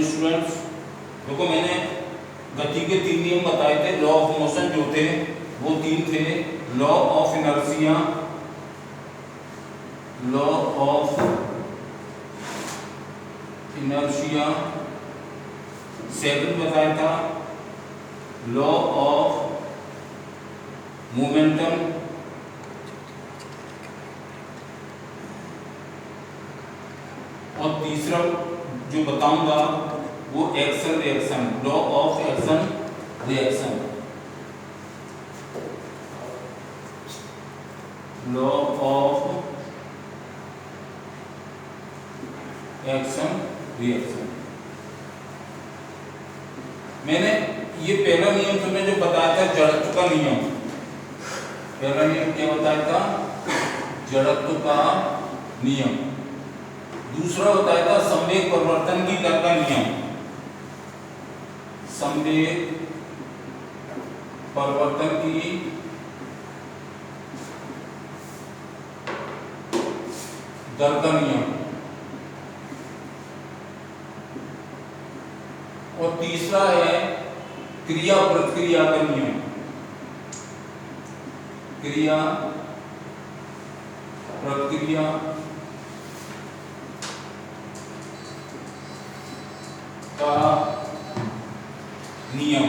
Students, देखो मैंने गति के 3 नियम बताए थे। लॉ ऑफ मोशन जो थे वो 3 थे। Law of inertia, law of inertia, second बताया था लॉ ऑफ मोमेंटम, और तीसरा जो बताऊंगा वो action reaction, law of action reaction, law of action reaction. मैंने ये पहला नियम तुम्हें जो बताया था जड़त्व का नियम, पहला नियम क्या बताया था? जड़त्व का नियम। दूसरा बताया था संवेग परिवर्तन की दर का नियम, संवेग परिवर्तन की दर का नियम, और तीसरा है क्रिया प्रतिक्रिया का नियम, क्रिया प्रतिक्रिया का नियम।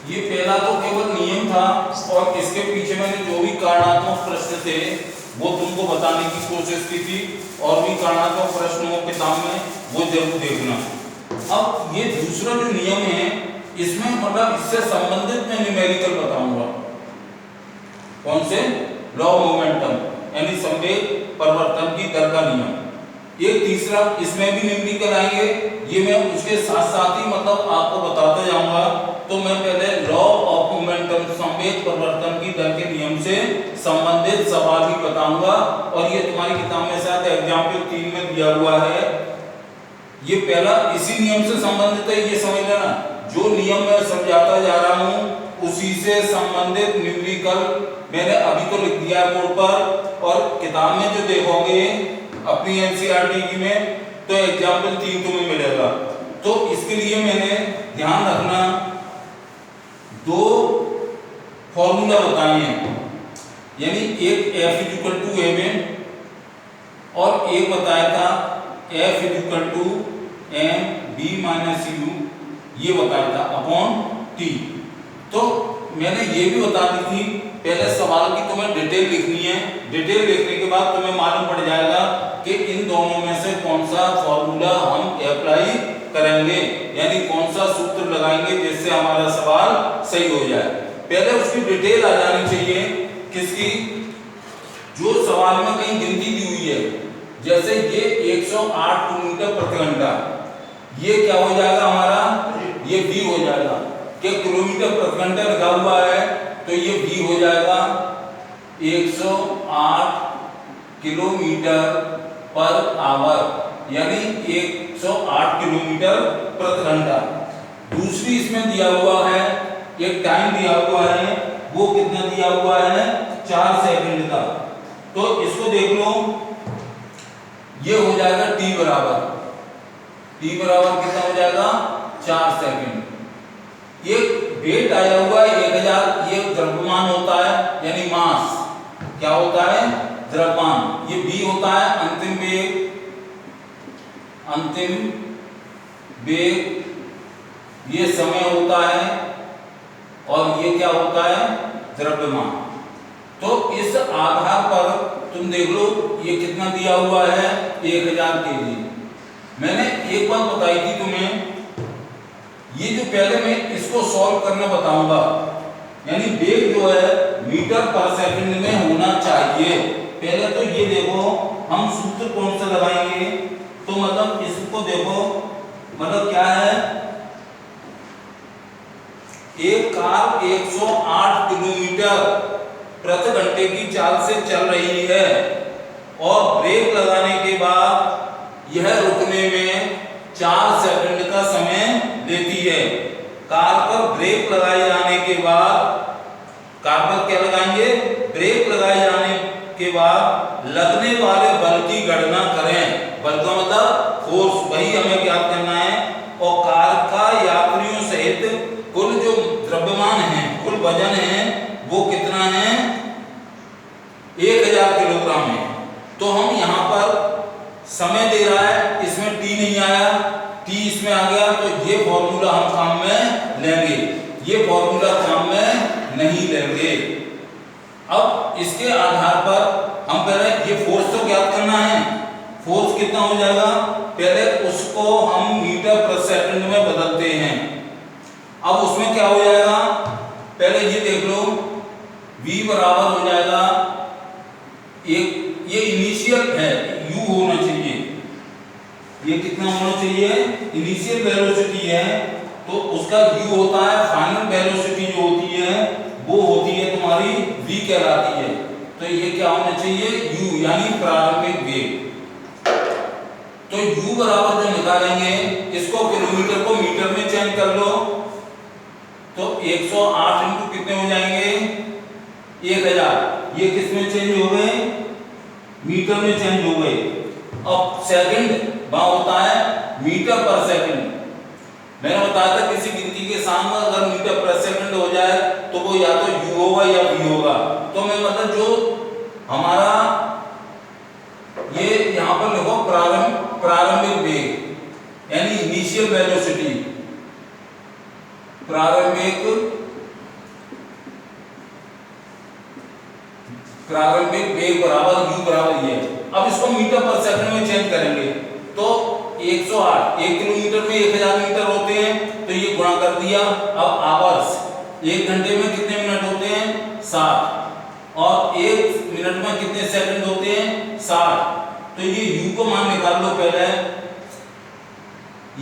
ये पहला तो केवल नियम था, और इसके पीछे मैंने जो भी कारणात्मक प्रश्न थे वो तुमको बताने की कोशिश की थी, और भी कारणात्मक प्रश्न हो किताब में वो जरूर देखना। अब ये दूसरा जो नियम है इसमें मतलब इससे संबंधित मैं न्यूमेरिकल बताऊंगा। कौन से? लॉ ऑफ मोमेंटम, यानी संवेग परिवर्तन की दर का नियम। एक तीसरा इसमें भी न्यूमेरिकल आएंगे, ये मैं उसके साथ साथ ही मतलब आपको बताते जाऊंगा। तो मैं पहले लॉ ऑफ मोमेंटम, संवेग परिवर्तन की दर के नियम से संबंधित सवाल भी बताऊंगा, और ये तुम्हारी किताब में शायद एग्जाम्पल 3 में दिया हुआ है। ये पहला इसी नियम से संबंधित है, ये समझ लेना। जो नियम मैं समझाता जा रहा हूँ उसी से संबंधित न्यूमेरिकल मैंने अभी तो लिख दिया है बोर्ड पर, और किताब में जो देखोगे अपनी एनसीईआरटी की में तो एग्जाम्पल 3 तुम्हें मिलेगा। तो इसके लिए मैंने ध्यान रखना 2 फॉर्मूला बताए हैं, यानी एक F m और एक बताया था F m/b - u, ये बताया था अपॉन t। तो मैंने ये भी बता दी थी पहले सवाल की तुम्हें डिटेल लिखनी है, डिटेल लिखने के बाद तुम्हें मालूम पड़ जाएगा कि इन दोनों में से कौन सा फॉर्मूला हम अप्लाई करेंगे, यानी कौन सा सूत्र लगाएंगे जिससे हमारा सवाल सही हो जाए। पहले उसकी डिटेल आ जानी चाहिए किसकी? जो सवाल में कहीं गिनती दी हुई है, जैसे ये 108 किलोमीटर प्रति घंटा, ये क्या हो जाएगा हमारा? ये v हो जाएगा। कि किलोमीटर प्रति घंटा लगा हुआ है तो ये v हो जाएगा 108 किलोमीटर पर आवर, यानी 108 किलोमीटर प्रति घंटा। दूसरी इसमें दिया हुआ है, एक टाइम दिया हुआ है, वो कितना दिया हुआ है? 4 सेकंड का। तो इसको देख लो, ये हो जाएगा t बराबर कितना हो जाएगा? 4 सेकंड। एक वेट आया हुआ है 1000, ये द्रव्यमान होता है, यानी मास। क्या होता है? द्रव्यमान। ये v होता है अंतिम वेग, ये समय होता है, और ये क्या होता है? द्रव्यमान। तो इस आधार पर तुम देख लो ये कितना दिया हुआ है? 1000 kg। मैंने एक बात बताई थी तुम्हें, ये जो पहले मैं इसको सॉल्व करना बताऊंगा, यानी वेग जो है मीटर पर सेकंड में होना चाहिए। पहले तो ये देखो हम सूत्र कौन सा लगाएंगे, तो मतलब इसको देखो, मतलब क्या है? एक कार 108 किलोमीटर प्रति घंटे की चाल से चल रही है, और ब्रेक लगाने के बाद यह रुकने में 4 सेकंड का समय लेती है। कार पर ब्रेक लगाए जाने के बाद, कार पर क्या लगाएंगे? ब्रेक लगाए जाने के बाद लगने वाले बल की गणना करें। बल का मतलब फोर्स, वही हमें ज्ञात करना है। और कार का यात्रियों सहित कुल जो द्रव्यमान है, कुल वजन है, वो कितना है? 1000 किलोग्राम है। तो हम यहाँ पर समय दे रहा है, इसमें टी नहीं आया, टी इसमें आ गया, तो ये फॉर्मूला हम काम में लेंगे, ये फॉर्मूला काम में नहीं लेंगे। अब इसके आधार पर हम पहले ये फोर्स तो ज्ञात करना है। फोर्स कितना हो जाएगा? पहले उसको हम मीटर प्रति सेकंड में बदलते हैं। अब उसमें क्या हो जाएगा? पहले ये देख लो, v बराबर हो जाएगा, एक ये इनिशियल है, u होना चाहिए, ये कितना होना चाहिए? इनिशियल वेलोसिटी है, तो उसका u होता है, फाइनल वेलोसिटी जो होती है वो होती है तुम्हारी v कहलाती है। तो ये क्या होना चाहिए? u, यानी प्रारंभिक वेग। तो u बराबर जो निकालेंगे, इसको किलोमीटर को मीटर में चेंज कर लो, तो 108 इंटू कितने हो जाएंगे? 1000। ये किस में चेंज हो गए? मीटर में चेंज हो गए। अब सेकंड वहां होता है मीटर पर सेकंड। मैंने बताया था किसी गिनती के सामने अगर मीटर पर सेकंड हो जाए तो वो या तो u होगा या v होगा। तो मैं मतलब जो हमारा ये यहाँ पर लिखो प्रारंभिक वेग, यानी इनिशियल वेलोसिटी, प्रारंभिक वेग बराबर u बराबर ये। अब इसको मीटर पर सेकंड में चेंज करेंगे, तो 108, 1 किलोमीटर में 1000 मीटर होते हैं, तो ये गुणा कर दिया। अब आवर्स, 1 घंटे में कितने मिनट होते हैं? 60। और 1 मिनट में कितने सेकंड होते हैं? 60। तो ये u को मान निकाल लो पहले,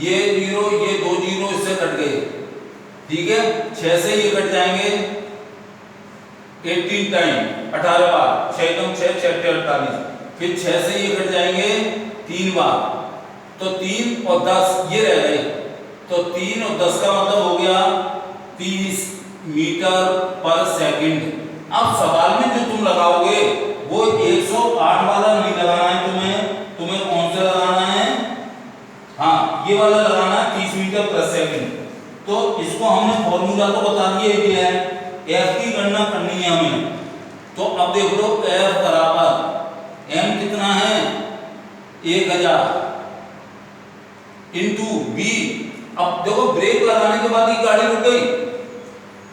ये 0, ये 2 0 इससे कट गए, ठीक है, 6 से ये कट जाएंगे, 18 टाइम 18 बार, 6 कम 6 6 48, फिर 6 से ये कट जाएंगे 3 बार, तो 3 और 10 ये रह गए, तो 3 और 10 का मतलब हो गया 30 मीटर पर सेकंड। अब सवाल में जो तुम लगाओगे वो 108 वाला नहीं लगाना है, तुम्हें कौन सा लगाना है? हाँ, ये वाला लगाना है, 30 मीटर पर सेकंड। तो इसको हमने फॉर्मूला तो बता दिया है, f की गणना करनी है हमें। तो अब देख लो, f बराबर m कितना है? 1000 इंटू v। अब देखो ब्रेक लगाने के बाद ही गाड़ी रुक गई,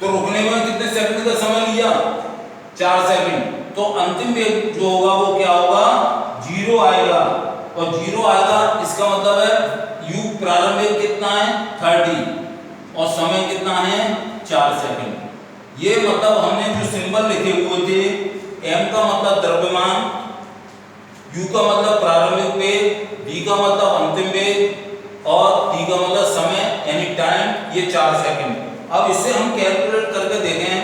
तो रुकने में कितने सेकंड का समय लिया? 4 सेकंड। तो अंतिम वेग जो होगा वो क्या होगा? 0 आएगा, और 0 आएगा इसका मतलब है u प्रारंभिक कितना है? 30, और समय कितना है? 4 सेकंड। ये मतलब हमने जो सिंबल लिखे हुए थे, m का मतलब द्रव्यमान, u का मतलब प्रारंभिक वेग, v का मतलब अंतिम वेग, और t का मतलब समय यानी टाइम, ये 4 सेकंड। अब इससे हम कैलकुलेट करके देखें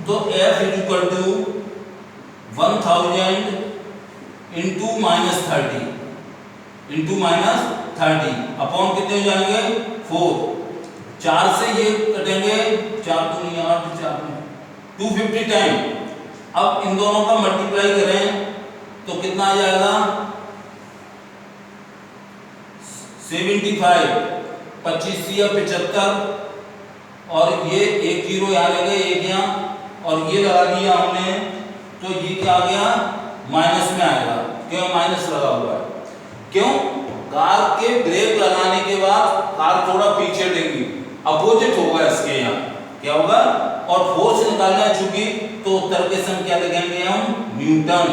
तो f = 1000 इंटू -30 इंटू -30 अपॉन कितने हो जाएंगे? 4। 4 से ये कटेंगे, 4 दूनी 8, 4 250 टाइम। अब इन दोनों का मल्टीप्लाई करें तो कितना आ जाएगा? 75, 25 या 75, और ये 1 0 यहाँ लगे, 1 यहाँ, और ये लगा दिया हमने, तो ये क्या आ गया? माइनस में आएगा, क्यों? माइनस लगा हुआ है। क्यों? कार के ब्रेक लगाने के बाद कार थोड़ा पीछे देगी, अपोजिट होगा इसके यहाँ, क्या होगा? और फोर्स निकालना है चूंकि, तो उत्तर के सम क्या लिखेंगे हम? न्यूटन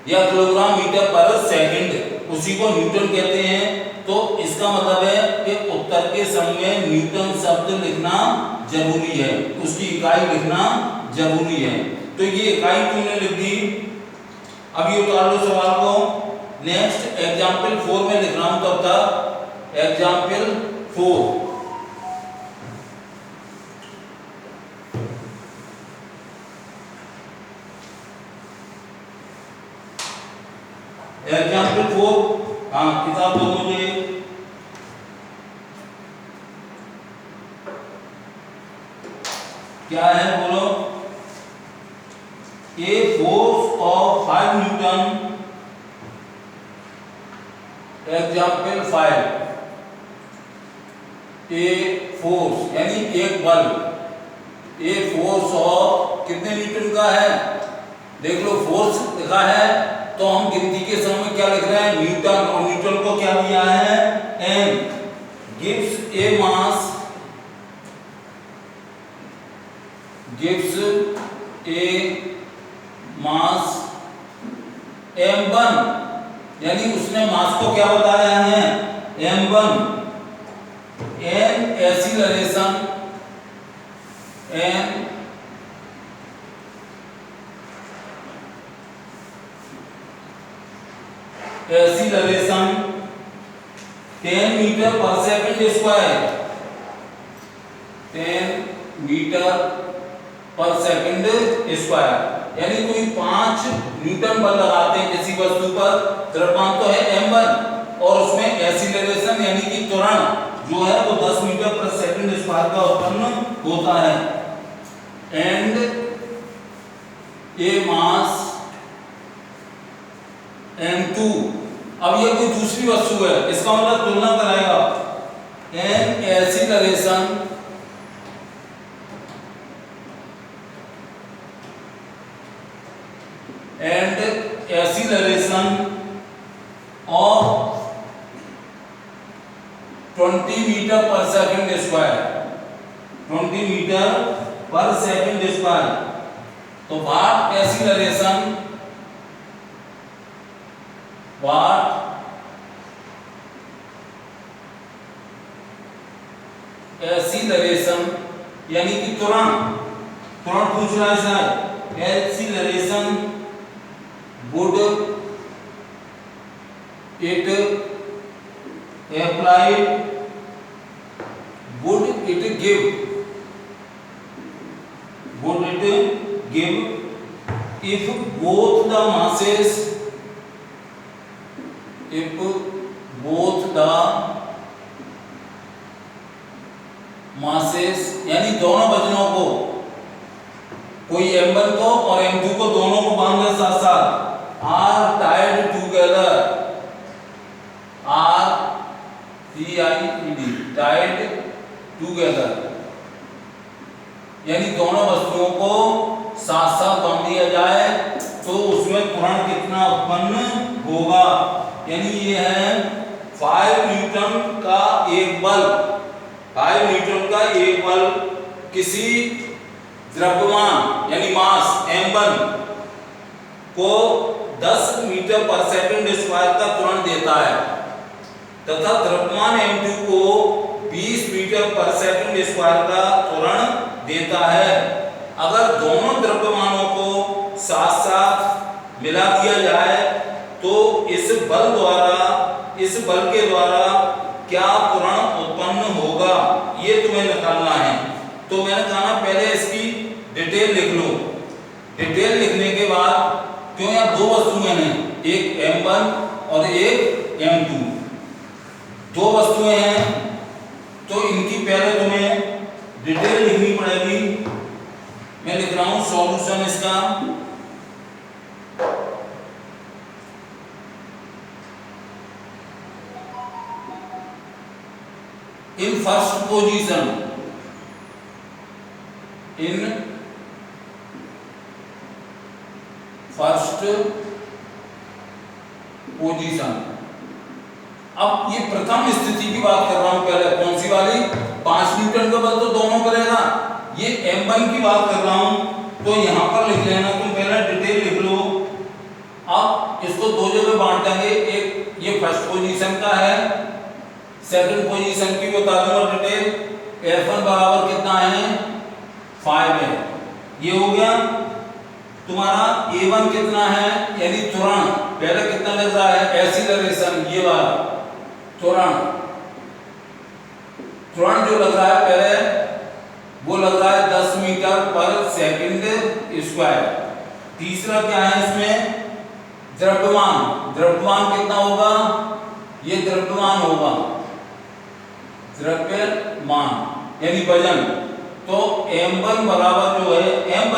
या किलोग्राम मीटर पर सेकंड, उसी को न्यूटन कहते हैं। तो इसका मतलब है कि उत्तर के सम में न्यूटन शब्द लिखना जरूरी है, उसकी इकाई लिखना जरूरी है। तो ये इकाई तुमने लिख दी। अब ये उतार लो सवाल को। नेक्स्ट एग्जाम्पल 4 में लिख रहा हूं, तब तक एग्जाम्पल 4। एग्जाम्पल 4, हाँ किताब दो मुझे। क्या है बोलो? A force of 5 Newton example 5, a force यानी एक बल, ए फोर्स ऑफ कितने न्यूटन का है, देख लो फोर्स लिखा है तो हम गिनती के समय में क्या लिख रहे हैं, न्यूटन, और न्यूटन को क्या दिया है, m, gives a mass, gives a mass m1, यानी उसने मास को क्या बताया है, m1, an acceleration, an acceleration 10 metre per second square, 10 metre per second square, यानी कोई 5 न्यूटन बल लगाते हैं किसी वस्तु पर, द्रव्यमान तो है m1 और उसमें एक्सीलरेशन यानी कि त्वरण जो है वो 10 मीटर पर सेकंड स्क्वायर का उत्पन्न होता है, एंड ए मास m2, अब ये कोई दूसरी वस्तु है, इसका मतलब तुलना कराएगा, an acceleration and acceleration of 20 metre per second square, 20 metre per second square, तो व्हाट एक्सीलरेशन, व्हाट एक्सीलरेशन यानी कि त्वरण, त्वरण पूछ रहा है sir, acceleration would it applied, would it give, would it give if both the masses, if both the masses यानी दोनों वजनों को, कोई m1 को और m2 को दोनों को बांध दे साथ साथ, are tied together, are tied together, यानी दोनों वस्तुओं को साथ साथ बांध दिया जाए तो उसमें त्वरण कितना उत्पन्न होगा, यानी ये है 5 न्यूटन का एक बल, 5 न्यूटन का एक बल किसी द्रव्यमान यानी मास m1 को 10 मीटर पर सेकंड स्क्वायर का त्वरण देता है तथा द्रव्यमान m2 को 20 मीटर पर सेकंड स्क्वायर का त्वरण देता है। अगर दोनों द्रव्यमानों को साथ साथ मिला दिया जाए तो इस बल के द्वारा क्या त्वरण उत्पन्न होगा, ये तुम्हें निकालना है। तो मैंने कहा पहले इसकी डिटेल लिख लो, डिटेल लिखने के बाद, क्यों यहाँ दो वस्तुएं हैं, एक m1 और एक m2, दो वस्तुएं हैं तो इनकी पहले तुम्हें डिटेल लिखनी पड़ेगी। मैं लिख रहा हूं सॉल्यूशन इसका, in first position, in first position. अब ये प्रथम स्थिति की बात कर रहा हूं, पहले कौन सी वाली, 5 न्यूटन का बल तो दोनों करेगा, ये m1 की बात कर रहा हूं तो यहां पर लिख लेना, तुम पहले डिटेल लिख लो। अब इसको दो जगह बांट देंगे, एक ये फर्स्ट पोजीशन का है, सेकंड पोजीशन की बता दूंगा डिटेल। F1 बराबर कितना है, 5 है, ये हो गया। तुम्हारा A1 कितना है, यानी त्वरण, पहले कितना लग रहा है, एक्सीलरेशन, ये वाला त्वरण, त्वरण जो लग रहा है पहले वो लग रहा है 10 मीटर पर सेकंड स्क्वायर। तीसरा क्या है इसमें, द्रव्यमान, द्रव्यमान कितना होगा, ये द्रव्यमान होगा, द्रव्यमान यानी वजन। तो m1 बराबर जो है, m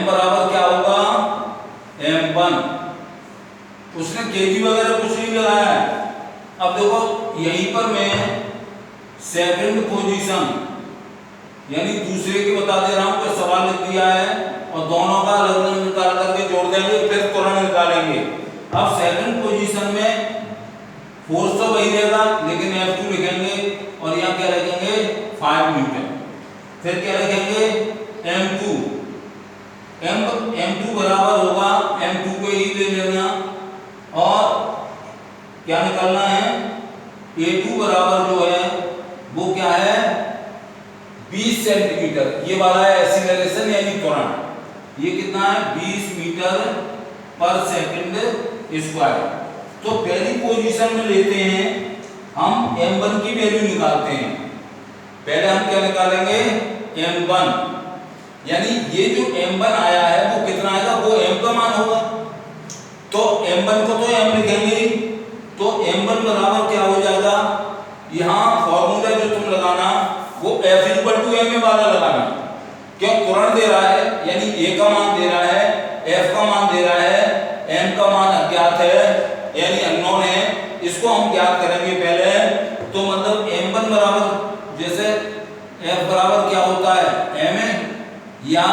बराबर क्या होगा, m1 उसने केजी वगैरह कुछ नहीं लगाया है। अब देखो यहीं पर मैं सेकंड पोजीशन यानी दूसरे की बता दे रहा हूं, कोई सवाल लिख दिया है और दोनों का अलग अलग निकाल करके जोड़ देंगे, फिर त्वरण निकालेंगे। अब सेकंड पोजीशन में फोर्स तो वही रहेगा, लेकिन F2 लिखेंगे और यहाँ क्या लिखेंगे 5 न्यूटन। फिर क्या लिखेंगे M2 बराबर होगा, M2 को ही ले लेना और क्या निकालना है A2 बराबर जो है वो क्या है 20 सेंटीमीटर। ये वाला है एक्सीलरेशन यानी त्वरण, ये कितना है 20 मीटर पर सेकंड स्क्वायर। तो पहली पोजीशन में लेते हैं हम m1 की वैल्यू निकालते हैं। पहले हम क्या निकालेंगे m1, यानी ये जो m1 आया है वो कितना आएगा, वो m का मान होगा। तो m1 को तो m लिखेंगे, तो m1 बराबर क्या हो जाएगा, यहाँ फॉर्मूला जो तुम लगाना वो F m वाला लगाना। क्यों, त्वरण दे रहा है यानी a का मान दे रहा है, F का मान दे रहा है, m का मान अज्ञात है यानी अननोन है, इसको हम ज्ञात करेंगे पहले। तो मतलब m1 बराबर जैसे F बराबर क्या होता है ma या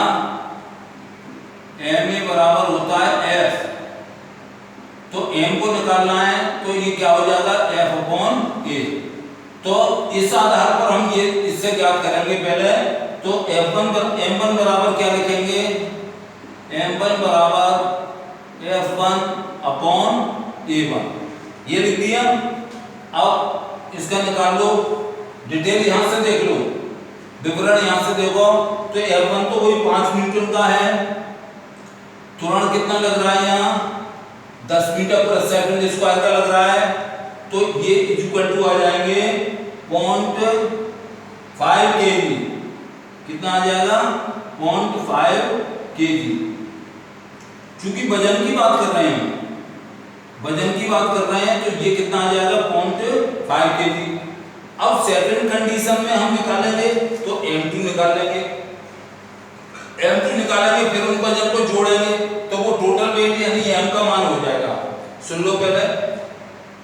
ma बराबर होता है F, तो m को निकालना है तो ये क्या हो जाएगा F/a। तो इस आधार पर हम ये इससे ज्ञात करेंगे पहले। तो m1 बराबर क्या लिखेंगे, m1 बराबर F1/a1 ये लिख दिया। अब इसका निकाल लो, डिटेल यहां से देख लो, विवरण यहां से देखो। तो F1 तो वही 5 न्यूटन का है, त्वरण कितना लग रहा है यहाँ 10 मीटर पर सेकंड स्क्वायर का लग रहा है। तो ये इक्वल टू आ जाएंगे 0.5 kg, कितना आ जाएगा 0.5 kg। चूंकि वजन की बात कर रहे हैं, वजन की बात कर रहे हैं, तो ये कितना आ जाएगा 0.5 kg। अब सेकंड कंडीशन में हम निकालेंगे तो m2 निकालेंगे, m2 निकालेंगे फिर उन वजन को जोड़ेंगे तो वो टोटल वेट यानी m का मान हो जाएगा। सुन लो पहले,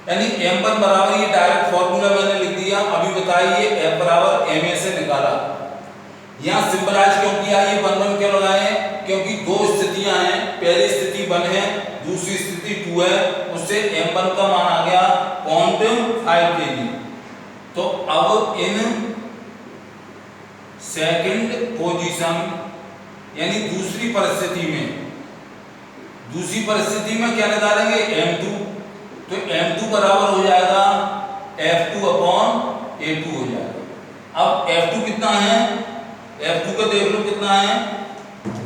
यानी m1 बराबर ये डायरेक्ट फॉर्मूला मैंने लिख दिया। अभी बताइए F बराबर ma से निकाला, यहाँ सिंबलाइज क्यों किया, ये 1 क्यों लगाए, क्योंकि दो स्थितियां हैं, पहली स्थिति 1 है, दूसरी स्थिति 2 है, उससे m1 का मान आ गया 0.5 kg। तो अब इन सेकंड पोजीशन यानी दूसरी परिस्थिति में क्या निकालेंगे m2, तो m2 बराबर हो जाएगा F2/a2 हो जाएगा। अब F2 कितना है, F2 का देख लो कितना है,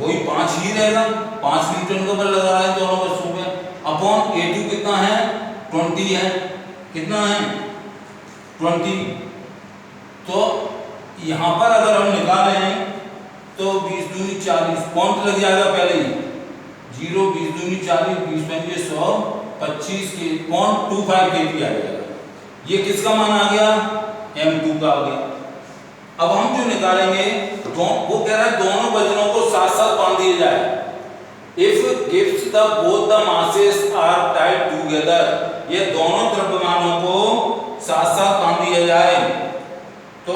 वही 5 ही रहेगा, 5 न्यूटन के बल लगा रहा है दोनों वस्तुओं पे। अपॉन A2 कितना है 20 है, कितना है 20। तो यहाँ पर अगर हम निकालें तो 20 दूनी 40 पॉइंट लग जाएगा पहले ही, 0 20 दूनी 40 20 पंजे 100 25 के 0.25 kg आ जाएगा। ये किसका मान आ गया m2 का आ गया। अब हम जो निकालेंगे तो वो कह रहा है दोनों वजनों को साथ साथ बांध दिया जाए। If gives the both the masses are tied together, ये दोनों द्रव्यमानों को साथ साथ बांध दिया जाए तो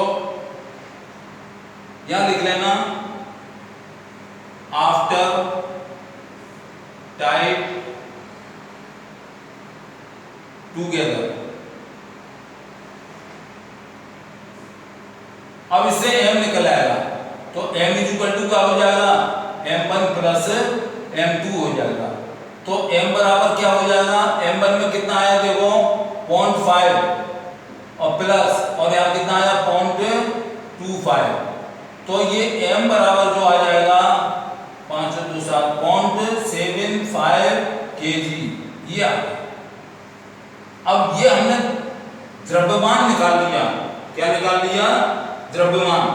यहां लिख लेना आफ्टर टाइड टुगेदर। अब इससे m निकल आएगा तो m = क्या हो जाएगा m1 प्लस m2 हो जाएगा। तो m बराबर क्या हो जाएगा, m1 में कितना आया देखो 0.5 और प्लस और यहाँ कितना आया 0.25, तो ये m बराबर जो आ जाएगा 5 2 7 0.75 kg ये आ गया। अब ये हमने द्रव्यमान निकाल लिया, क्या निकाल लिया द्रव्यमान।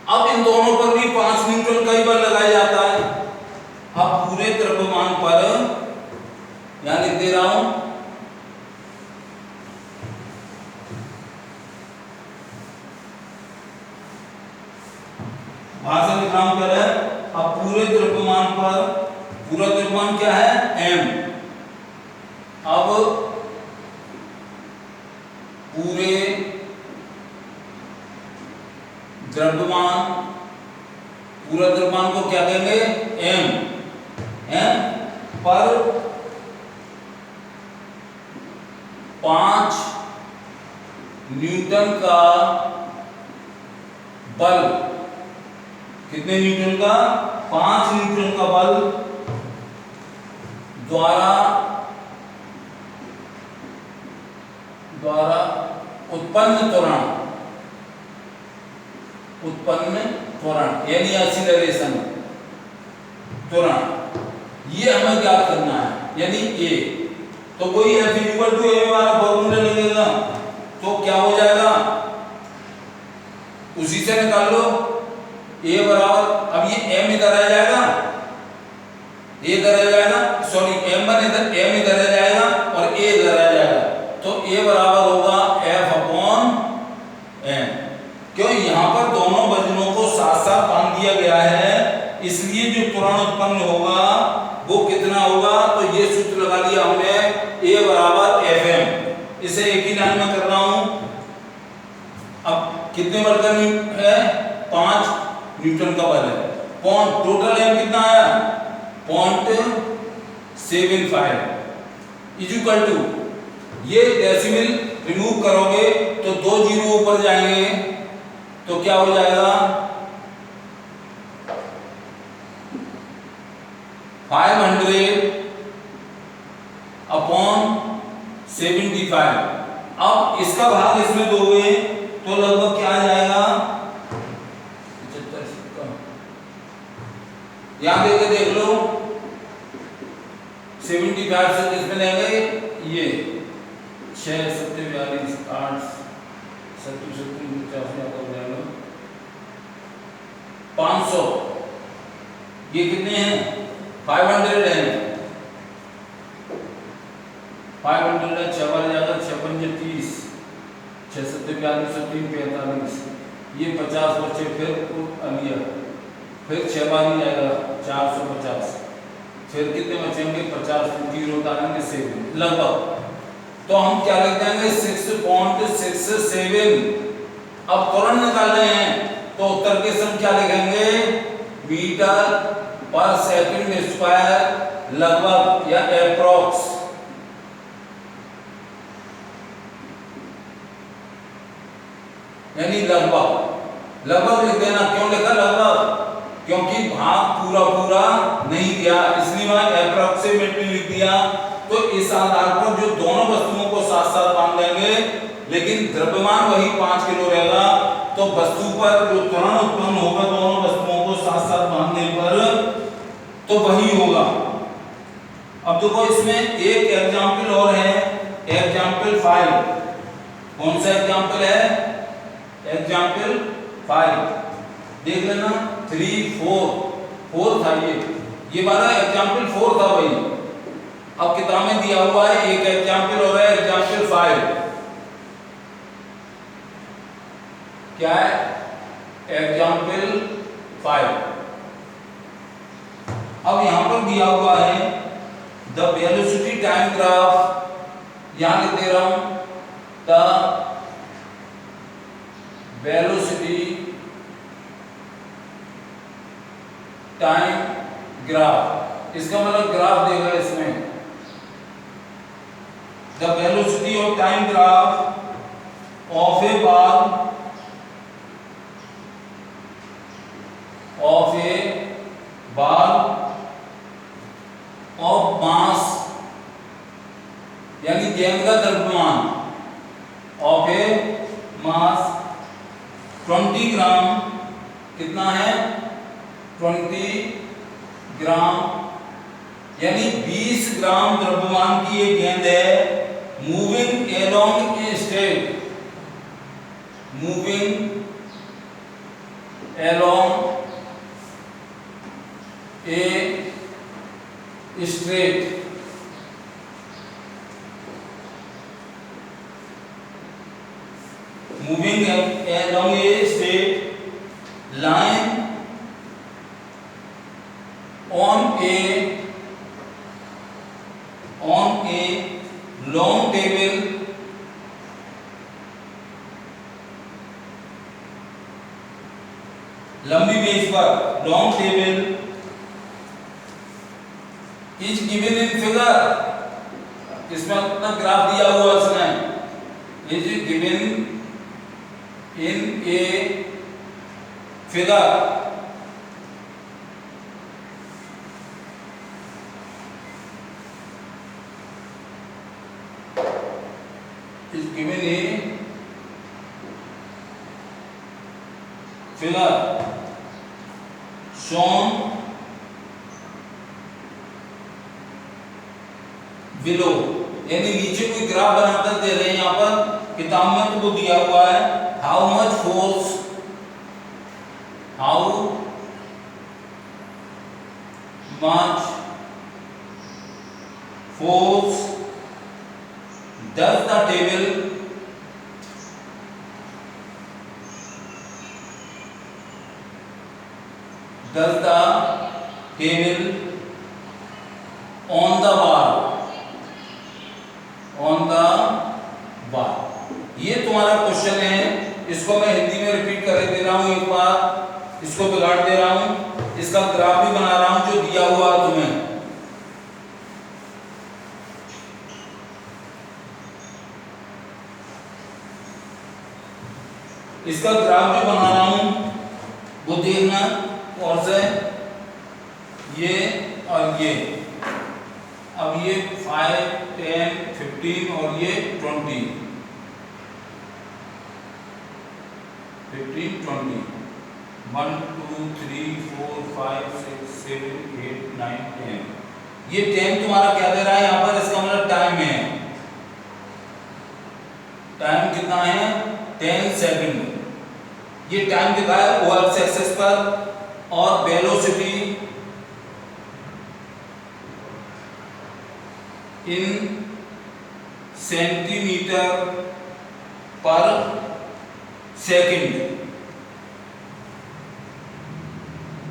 अब इन दोनों पर भी 5 न्यूटन कई बार लगाया जाता है। अब पूरे द्रव्यमान पर यहां लिख दे रहा हूं भाषा लिख रहा हूं पहले। अब पूरे द्रव्यमान पर, पूरा द्रव्यमान क्या है m, अब पूरे द्रव्यमान को क्या कहेंगे? m पर 5 न्यूटन का बल, कितने न्यूटन का? 5 न्यूटन का बल द्वारा उत्पन्न त्वरण यानी एक्सीलरेशन त्वरण, ये हमें ज्ञात करना है, यानी a। तो कोई F इक्वल टू a वाला फॉर्मूला लगेगा तो क्या हो जाएगा, उसी से निकाल लो। a बराबर, अब ये m इधर आ जाएगा, सॉरी m इधर आ जाएगा और a इधर आ जाएगा, तो a बराबर होगा F अपॉन m। क्यों? यहाँ पर दोनों वजनों को साथ साथ बांध दिया गया है, इसलिए जो त्वरण उत्पन्न होगा वो कितना होगा, तो ये सूत्र लगा लिया हमने, a बराबर Fm। इसे एक ही लाइन में कर रहा हूं। अब कितने बल का है? 5 न्यूटन का बल है। टोटल m कितना आया? 0.75 इक्वल टू, ये डेसिमल रिमूव करोगे तो 2 जीरो ऊपर जाएंगे, तो क्या हो जाएगा? 500 अपॉन 75। अब इसका भाग इसमें दोगे तो लगभग क्या आ जाएगा? 75। यहां देख लो, 75 से किसमें लेंगे? ये 6 7 42 8 7 7 500। ये कितने हैं? 500 है। 500 है, 6 बार जाएगा, 6 पंजे 30, 6 7 42 3 45, ये 50 बचे, फिर अलिया, फिर 6 बार ही जाएगा 450, फिर कितने बचेंगे? 50, जीरो उतारेंगे 7 लगभग, तो हम क्या लिख देंगे? 6.67। अब त्वरण निकाल रहे हैं तो उत्तर के सम क्या लिखेंगे? मीटर पर सेकंड स्क्वायर लगभग या एप्रोक्स, यानी लगभग लिख देना। क्यों लिखा लगभग? क्योंकि भाग पूरा नहीं दिया, इसलिए वहां अप्रोक्सीमेटली लिख दिया। तो इस आधार पर जो दोनों वस्तुओं को साथ साथ बांध देंगे, लेकिन द्रव्यमान वही 5 किलो रहेगा, तो वस्तु पर जो त्वरण उत्पन्न होगा दोनों वस्तुओं को साथ साथ बांधने पर तो वही होगा। अब देखो इसमें एक एग्जाम्पल और है, एग्जाम्पल 5। कौन सा एग्जाम्पल है? एग्जाम्पल 5 देख लेना। 3 4 था, ये वाला एग्जाम्पल 4 था भाई। अब किताब में दिया हुआ है एक एग्जाम्पल और है एग्जाम्पल 5। क्या है? एग्जाम्पल 5। अब यहां पर दिया हुआ है द वेलोसिटी टाइम ग्राफ, यहां लिख दे रहा हूं द वेलोसिटी टाइम ग्राफ, इसका मतलब ग्राफ देगा इसमें। The velocity of time graph of A ball of mass, यानी गेंद का द्रव्यमान, ऑफ ए मास 20 ग्राम, कितना है? 20 ग्राम, यानी 20 ग्राम द्रव्यमान की एक गेंद है, moving along a straight, moving along a straight, moving along a straight line on a लंबी मेज पर long table is given in figure, इसमें अपना ग्राफ दिया हुआ उसने, is given in a figure, is given a figure shown below, यानी नीचे कोई ग्राफ बनाकर दे रहे हैं यहाँ पर किताब में, तो वो दिया हुआ है how much force does the table on the bar, ये तुम्हारा क्वेश्चन है। इसको मैं हिंदी में रिपीट कर दे रहा हूं एक बार, इसको बिगाड़ दे रहा हूं, इसका ग्राफ भी बना रहा हूं जो दिया हुआ है तुम्हें। इसका ग्राफ भी बना रहा हूं, वो देखना, और से ये और ये, अब ये 5, 10, 15 और ये 20, 15, 20, 1, 2, 3, 4, 5, 6, 7, 8, 9, 10, ये 10 तुम्हारा क्या दे रहा है यहाँ पर, इसका मतलब टाइम है, टाइम कितना है 10 सेकंड, ये टाइम दिखाया x एक्सिस पर, और वेलोसिटी इन सेंटीमीटर पर सेकंड।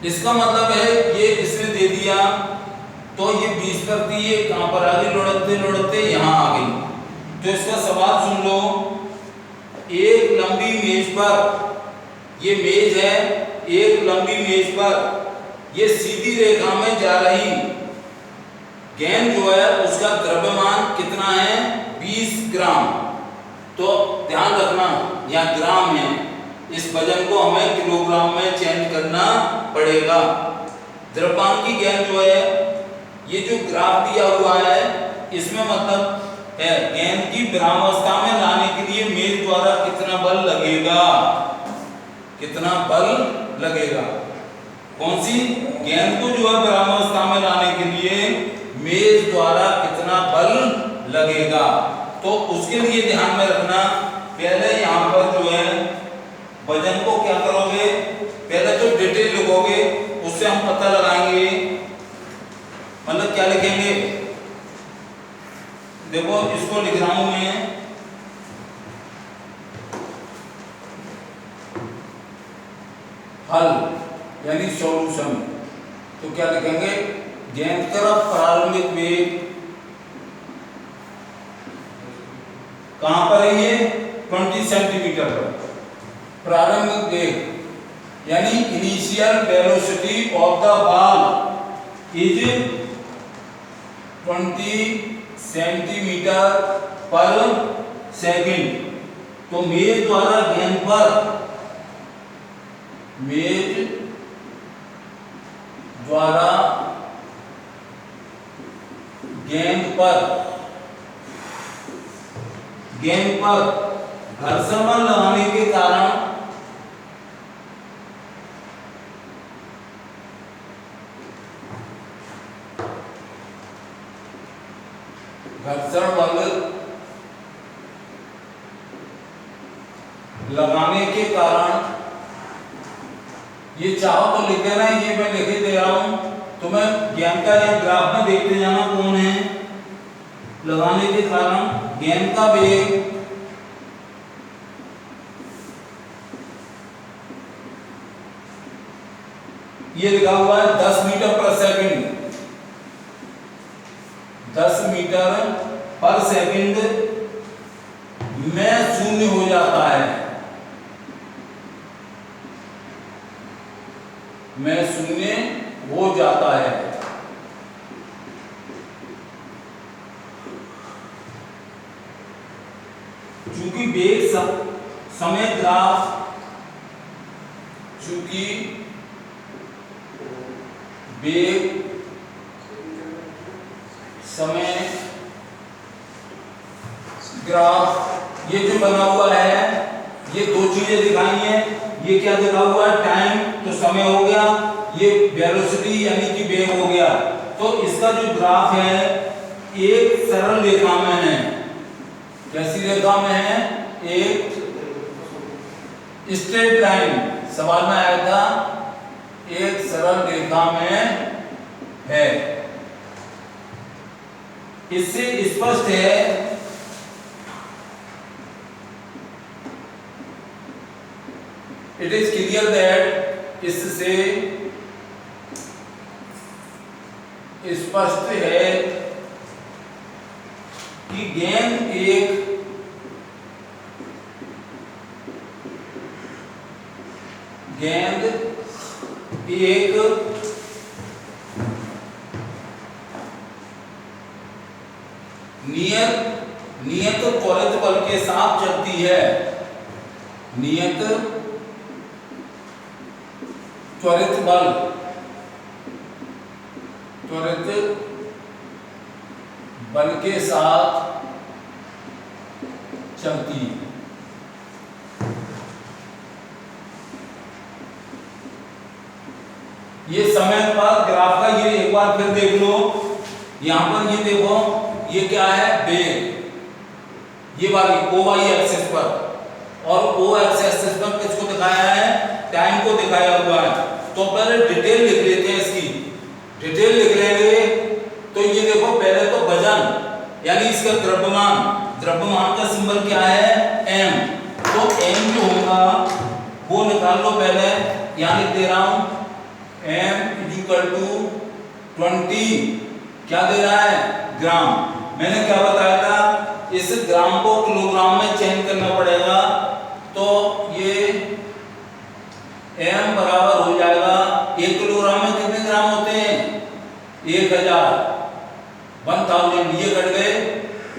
इसका मतलब है ये इसने दे दिया, तो ये 20 पर थी, ये कहां पर आ गई, लुढ़कते लुढ़कते यहां आ गई। तो इसका सवाल सुन लो, एक लंबी मेज पर, ये मेज है, एक लंबी मेज पर ये सीधी रेखा में जा रही गेंद जो है उसका द्रव्यमान कितना है 20 ग्राम। तो ध्यान रखना यहाँ ग्राम है, इस वजन को हमें किलोग्राम में चेंज करना पड़ेगा। द्रव्यमान की गेंद जो है, ये जो ग्राफ दिया हुआ है इसमें मतलब है गेंद की विरामावस्था में लाने के लिए मेज द्वारा कितना बल लगेगा, कितना बल लगेगा। कौन सी गेंद को जो है विरामावस्था में लाने के लिए मेज द्वारा कितना बल लगेगा, तो उसके लिए ध्यान में रखना। पहले यहाँ पर जो है वजन को क्या करोगे, पहले तो डिटेल लिखोगे, उससे हम पता लगाएंगे, मतलब क्या लिखेंगे, देखो इसको लिख रहा हूं मैं, हल यानी सॉल्यूशन। तो क्या लिखेंगे, गेंद का प्रारंभिक वेग कहां पर है, ये 20 सेंटीमीटर पर प्रारंभिक वेग यानी initial velocity of the ball is 20 centimetre पर सेकंड। तो मेज द्वारा गेंद पर, मेज द्वारा गेंद पर घर्षण बल लगाने के कारण ये चाहो तो लिख देना, ये मैं लिख दे रहा हूं, तुम्हें गेंद का या ग्राफ में देखते जाना कौन है, लगाने के कारण गेंद का वेग ये लिखा हुआ है 10 metre per second, 10 metre per second में शून्य हो जाता है। में शून्य हो जाता है। चूंकि वेग समय ग्राफ चूंकि वेग समय ग्राफ ये जो बना हुआ है, ये दो चीजें दिखाई हैं। ये क्या दिखा हुआ है? टाइम, तो समय हो गया, ये वेलोसिटी यानी कि वेग हो गया। तो इसका जो ग्राफ है एक सरल रेखा में है। कैसी रेखा में है? एक स्ट्रेट लाइन, सवाल में आया था, एक सरल रेखा में है। इससे स्पष्ट है इट इज क्लियर दैट, इससे स्पष्ट है कि गेंद एक नियत त्वरित बल के साथ चलती है। नियत त्वरित बल के साथ चलती है। ये समय पर ग्राफ का ये एक बार फिर देख लो। यहां पर ये देखो, ये क्या है? वेग, ये वाली ओ वाई एक्सिस पर, और ओ एक्सिस पर किसको दिखाया है? टाइम को दिखाया हुआ है। तो पहले डिटेल लिख लेते हैं, इसकी डिटेल लिख लेंगे। तो ये देखो, पहले तो वजन यानी इसका द्रव्यमान का सिंबल क्या है? m। तो m जो होगा वो निकाल लो पहले। यहां लिख दे रहा हूं m = 20, क्या दे रहा है? ग्राम। मैंने क्या बताया था? इस ग्राम को किलोग्राम में चेंज करना पड़ेगा। तो ये m बराबर हो जाएगा, 1 किलोग्राम में कितने ग्राम होते हैं? 1000, ये कट गए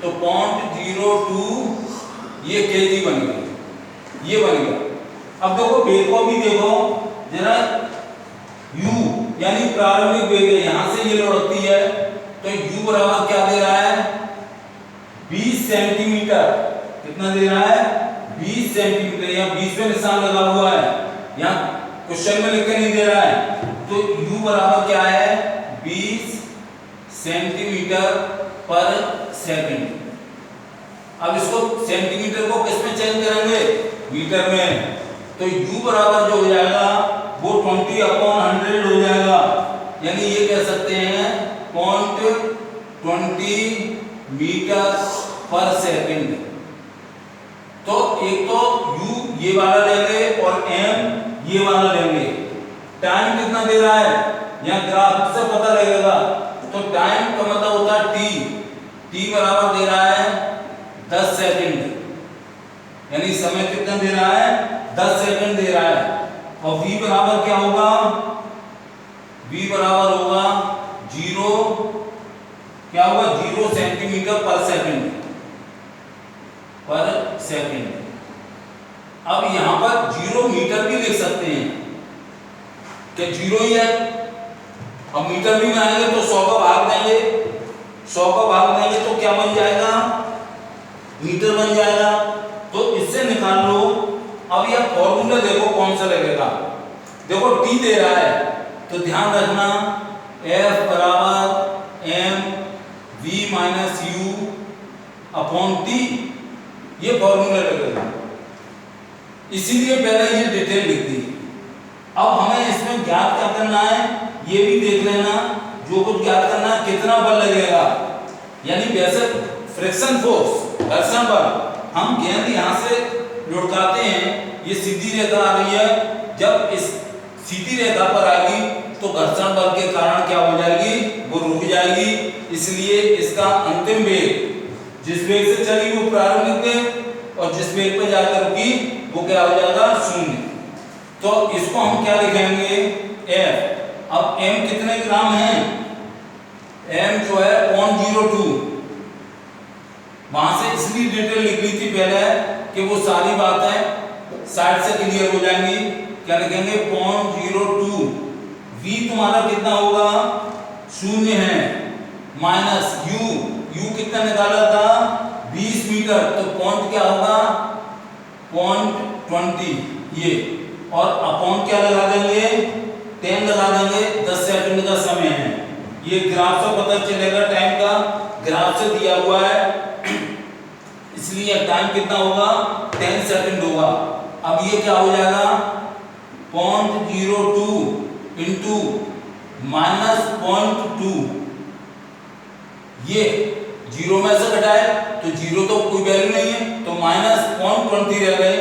तो 0.02 ये केजी बन गया, ये बन गया। अब देखो वेग को भी देखो जरा, u यानी प्रारंभिक वेग है, यहां से ये लौटती है। तो u बराबर क्या दे रहा है? 20 सेंटीमीटर। कितना दे रहा है? 20 सेंटीमीटर। यहाँ 20 में निशान लगा हुआ है, यहाँ क्वेश्चन में लिख के नहीं दे रहा है। तो u बराबर क्या है? 20 सेंटीमीटर पर सेकंड। अब इसको सेंटीमीटर को किस में चेंज करेंगे? मीटर में। तो u बराबर जो हो जाएगा वो 20/100 हो जाएगा। यानी ये कह सकते हैं 0.20 मीटर पर सेकंड। तो एक तो u ये वाला लेंगे और m ये वाला लेंगे। टाइम कितना दे रहा है? यहाँ ग्राफ से पता लगेगा। तो टाइम का मतलब होता है t बराबर दे रहा है 10 सेकंड। यानी समय कितना दे रहा है? 10 सेकंड दे रहा है। और v बराबर क्या होगा? v बराबर होगा 0 सेंटीमीटर पर सेकंड। अब यहां पर 0 मीटर भी लिख सकते हैं, क्या 0 ही है? अब मीटर भी में आएंगे तो 100 का भाग देंगे, 100 का भाग देंगे तो क्या बन जाएगा? मीटर बन जाएगा। तो इससे निकाल लो। अब यह फॉर्मूला देखो कौन सा लगेगा। देखो t दे रहा है तो ध्यान रखना F बराबर m v minus u upon t, ये फॉर्मूला लगेगा। इसीलिए पहले ये डिटेल लिख दी। अब हमें इसमें ज्ञात क्या करना है, ये भी देख लेना। जो कुछ ज्ञात करना है, कितना बल लगेगा, यानी वैसे फ्रिक्शन फोर्स, घर्षण बल। हम गेंद यहां से लुढ़काते हैं, ये सीधी रेखा आ रही है। जब इस सीधी रेखा पर आएगी तो घर्षण बल के कारण क्या हो जाएगी? वो रुक जाएगी। इसलिए इसका अंतिम वेग, जिस वेग से चली वो प्रारंभिक वेग, और जिस वेग पर जाकर रुकी वो क्या हो जाएगा? 0। तो इसको हम क्या लिखेंगे? F अब m कितने ग्राम है, m जो है 0.02, वहां से इसलिए डिटेल लिख ली थी पहले कि वो सारी बातें साइड से क्लियर हो जाएंगी। क्या लिखेंगे 0.02, v तुम्हारा कितना होगा 0 है, माइनस u कितना निकाला था 20 मीटर, तो पॉइंट क्या होगा 0.20 ये, और अपॉन क्या लगा देंगे 10 लगा देंगे, 10 सेकंड का समय है। ये ग्राफ से पता चलेगा, टाइम का ग्राफ से दिया हुआ है, इसलिए टाइम कितना होगा 10 सेकंड होगा। अब ये क्या हो जाएगा 0.02 इंटू माइनस 0.2, ये जीरो में से घटाए तो जीरो तो कोई वैल्यू नहीं है, तो माइनस 0.20 रह गए,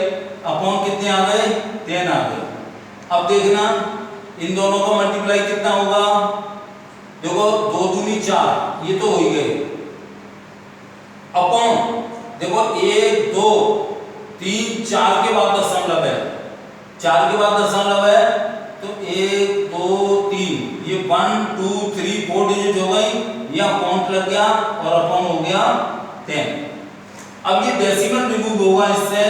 अपॉन कितने आ गए 10 आ गए। अब देखना इन दोनों का मल्टीप्लाई कितना होगा, देखो 2 दूनी 4, ये तो हो ही गए, अपॉन देखो 1 2 3 4 के बाद दशमलव है, 4 के बाद दशमलव है, तो 1 2 3 ये 1 2 3 4 डिजिट हो गई, यह पॉइंट लग गया और अपॉन हो गया 10। अब ये डेसिमल रिमूव होगा इससे,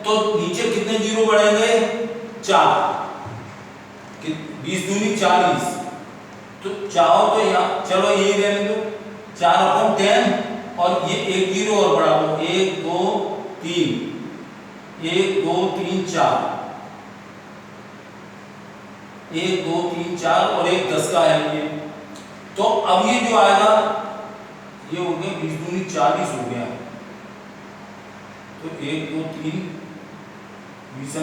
तो नीचे कितने जीरो बढ़ेंगे 4, 20 दूनी 40, तो चाहो तो यहाँ चलो यही रहने दो 4/10, और ये एक जीरो और बढ़ा दो 1 2 3 1 2 3 4 1 2 3 4 और एक 10 का है ये, तो अब ये जो आएगा ये हो गया 20 दूनी 40 हो गया, तो 1 2 3 20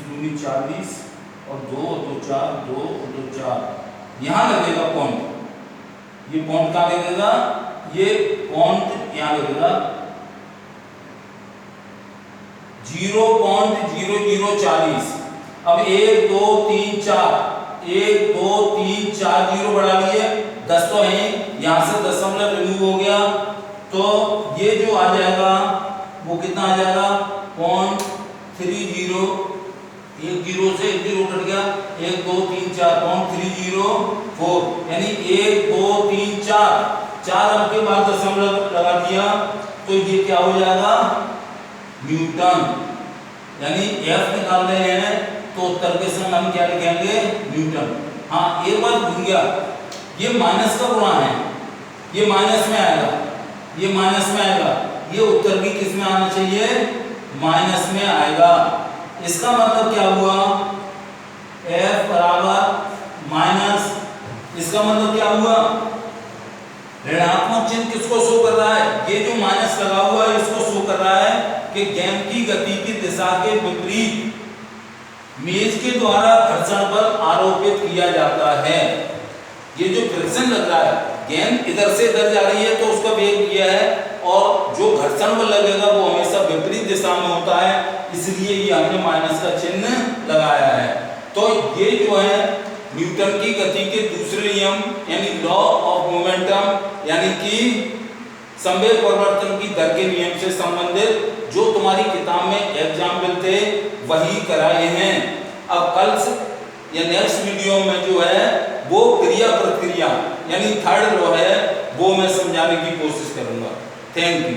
दूनी 40 और 2 और 2 4 2 और 2 4, यहाँ लगेगा पॉइंट, ये पॉइंट कहाँ लगेगा, ये पॉइंट यहाँ लगेगा 0.0040। अब 1 2 3 4 1 2 3 4 जीरो बढ़ा लिए, 10 तो है, यहाँ से दशमलव रिमूव हो गया, तो ये जो आ जाएगा वो कितना आ जाएगा 0.30, एक जीरो से एक जीरो कट गया, 1 2 3 4 0.304, यानी 1 2 3 4 अंक के बाद दशमलव लगा दिया, तो ये क्या हो जाएगा न्यूटन, यानी F निकाल रहे हैं तो उत्तर के समय हम क्या लिखेंगे न्यूटन। हाँ एक बात भूल गया, ये माइनस का गुणा है, ये माइनस में आएगा, ये माइनस में आएगा, ये उत्तर भी किस में आना चाहिए माइनस में आएगा। इसका मतलब क्या हुआ F बराबर माइनस, इसका मतलब क्या हुआ ऋणात्मक चिन्ह किसको शो कर रहा है, ये जो माइनस लगा हुआ है इसको शो कर रहा है कि गेंद की गति की दिशा के विपरीत मेज के द्वारा घर्षण बल आरोपित किया जाता है। ये जो फ्रिक्शन लग रहा है, गेंद इधर से इधर जा रही है तो उसका वेग ये है, और जो घर्षण बल लगेगा वो हमेशा विपरीत दिशा में होता है, इसलिए ये हमने माइनस का चिन्ह लगाया है। तो ये जो है न्यूटन की गति के दूसरे नियम यानी लॉ ऑफ मोमेंटम, यानी कि संवेग परिवर्तन की दर के नियम से संबंधित जो तुम्हारी किताब में एग्जाम मिलते वही कराए हैं। अब कल या नेक्स्ट वीडियो में जो है वो क्रिया प्रतिक्रिया यानी थर्ड लॉ है, वो मैं समझाने की कोशिश करूंगा। Thank you.